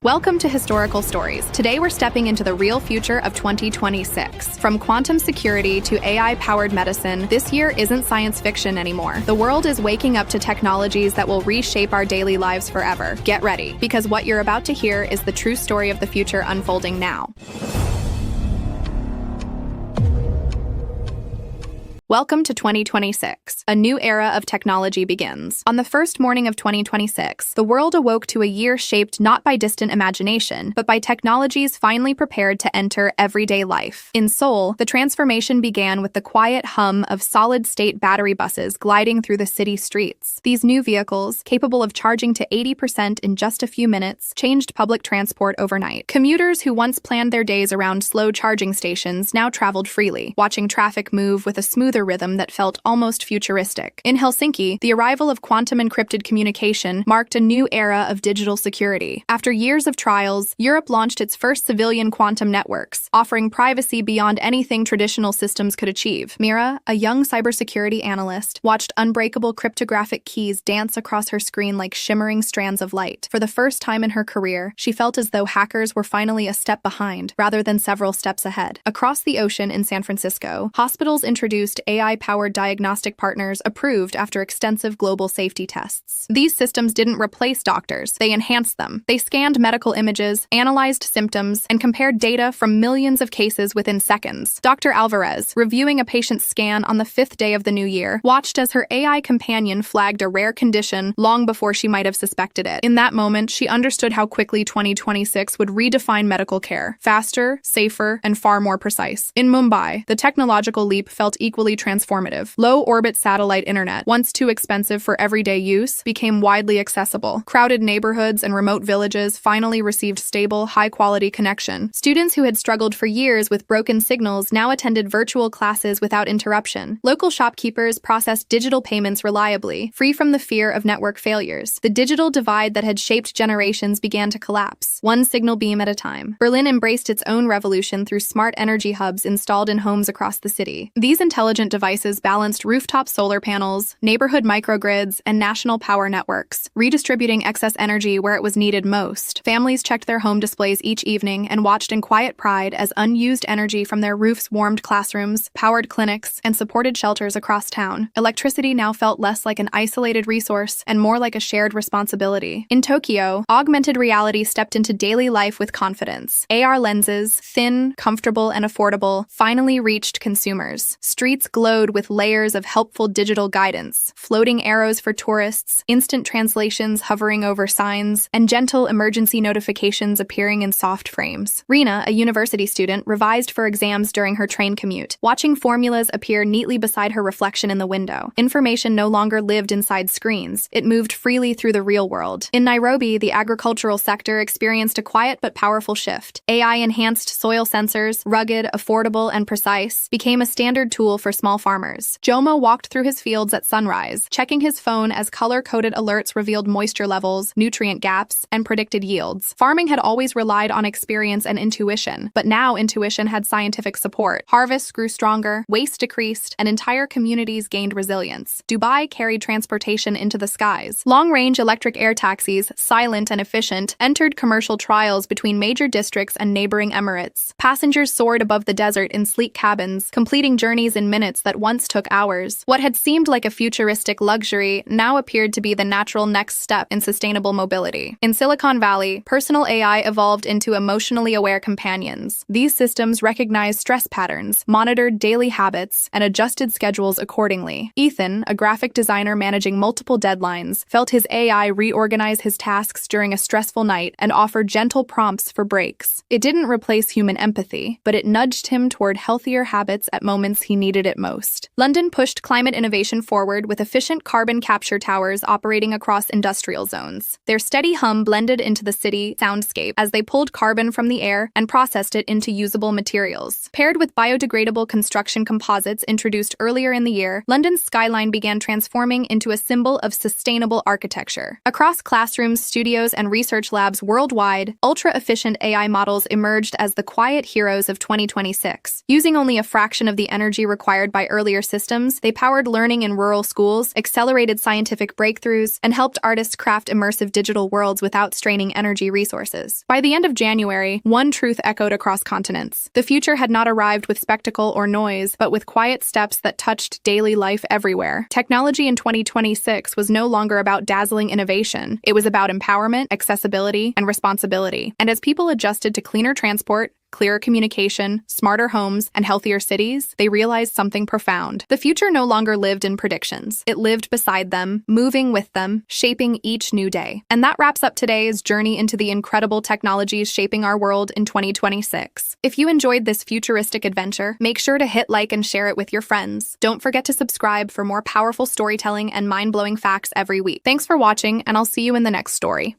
Welcome to Historical Stories. Today we're stepping into the real future of 2026. From quantum security to AI-powered medicine, this year isn't science fiction anymore. The world is waking up to technologies that will reshape our daily lives forever. Get ready, because what you're about to hear is the true story of the future unfolding now. Welcome to 2026. A new era of technology begins. On the first morning of 2026, the world awoke to a year shaped not by distant imagination, but by technologies finally prepared to enter everyday life. In Seoul, the transformation began with the quiet hum of solid-state battery buses gliding through the city streets. These new vehicles, capable of charging to 80% in just a few minutes, changed public transport overnight. Commuters who once planned their days around slow charging stations now traveled freely, watching traffic move with a smoother rhythm that felt almost futuristic. In Helsinki, the arrival of quantum encrypted communication marked a new era of digital security. After years of trials, Europe launched its first civilian quantum networks, offering privacy beyond anything traditional systems could achieve. Mira, a young cybersecurity analyst, watched unbreakable cryptographic keys dance across her screen like shimmering strands of light. For the first time in her career, she felt as though hackers were finally a step behind, rather than several steps ahead. Across the ocean in San Francisco, hospitals introduced AI-powered diagnostic partners approved after extensive global safety tests. These systems didn't replace doctors, they enhanced them. They scanned medical images, analyzed symptoms, and compared data from millions of cases within seconds. Dr. Alvarez, reviewing a patient's scan on the 5th day of the new year, watched as her AI companion flagged a rare condition long before she might have suspected it. In that moment, she understood how quickly 2026 would redefine medical care: faster, safer, and far more precise. In Mumbai, the technological leap felt equally transformative. Low-orbit satellite internet, once too expensive for everyday use, became widely accessible. Crowded neighborhoods and remote villages finally received stable, high-quality connection. Students who had struggled for years with broken signals now attended virtual classes without interruption. Local shopkeepers processed digital payments reliably, free from the fear of network failures. The digital divide that had shaped generations began to collapse, one signal beam at a time. Berlin embraced its own revolution through smart energy hubs installed in homes across the city. These intelligent devices balanced rooftop solar panels, neighborhood microgrids, and national power networks, redistributing excess energy where it was needed most. Families checked their home displays each evening and watched in quiet pride as unused energy from their roofs warmed classrooms, powered clinics, and supported shelters across town. Electricity now felt less like an isolated resource and more like a shared responsibility. In Tokyo, augmented reality stepped into daily life with confidence. AR lenses, thin, comfortable, and affordable, finally reached consumers. Streets glowed with layers of helpful digital guidance, floating arrows for tourists, instant translations hovering over signs, and gentle emergency notifications appearing in soft frames. Rena, a university student, revised for exams during her train commute, watching formulas appear neatly beside her reflection in the window. Information no longer lived inside screens. It moved freely through the real world. In Nairobi, the agricultural sector experienced a quiet but powerful shift. AI-enhanced soil sensors, rugged, affordable, and precise, became a standard tool for small farmers. Jomo walked through his fields at sunrise, checking his phone as color-coded alerts revealed moisture levels, nutrient gaps, and predicted yields. Farming had always relied on experience and intuition, but now intuition had scientific support. Harvests grew stronger, waste decreased, and entire communities gained resilience. Dubai carried transportation into the skies. Long-range electric air taxis, silent and efficient, entered commercial trials between major districts and neighboring emirates. Passengers soared above the desert in sleek cabins, completing journeys in minutes that once took hours. What had seemed like a futuristic luxury now appeared to be the natural next step in sustainable mobility. In Silicon Valley, personal AI evolved into emotionally aware companions. These systems recognized stress patterns, monitored daily habits, and adjusted schedules accordingly. Ethan, a graphic designer managing multiple deadlines, felt his AI reorganize his tasks during a stressful night and offer gentle prompts for breaks. It didn't replace human empathy, but it nudged him toward healthier habits at moments he needed it most. London pushed climate innovation forward with efficient carbon capture towers operating across industrial zones. Their steady hum blended into the city soundscape as they pulled carbon from the air and processed it into usable materials. Paired with biodegradable construction composites introduced earlier in the year, London's skyline began transforming into a symbol of sustainable architecture. Across classrooms, studios, and research labs worldwide, ultra-efficient AI models emerged as the quiet heroes of 2026, using only a fraction of the energy required inspired by earlier systems, they powered learning in rural schools, accelerated scientific breakthroughs, and helped artists craft immersive digital worlds without straining energy resources. By the end of January, one truth echoed across continents. The future had not arrived with spectacle or noise, but with quiet steps that touched daily life everywhere. Technology in 2026 was no longer about dazzling innovation. It was about empowerment, accessibility, and responsibility. And as people adjusted to cleaner transport, clearer communication, smarter homes, and healthier cities, they realized something profound. The future no longer lived in predictions. It lived beside them, moving with them, shaping each new day. And that wraps up today's journey into the incredible technologies shaping our world in 2026. If you enjoyed this futuristic adventure, make sure to hit like and share it with your friends. Don't forget to subscribe for more powerful storytelling and mind-blowing facts every week. Thanks for watching, and I'll see you in the next story.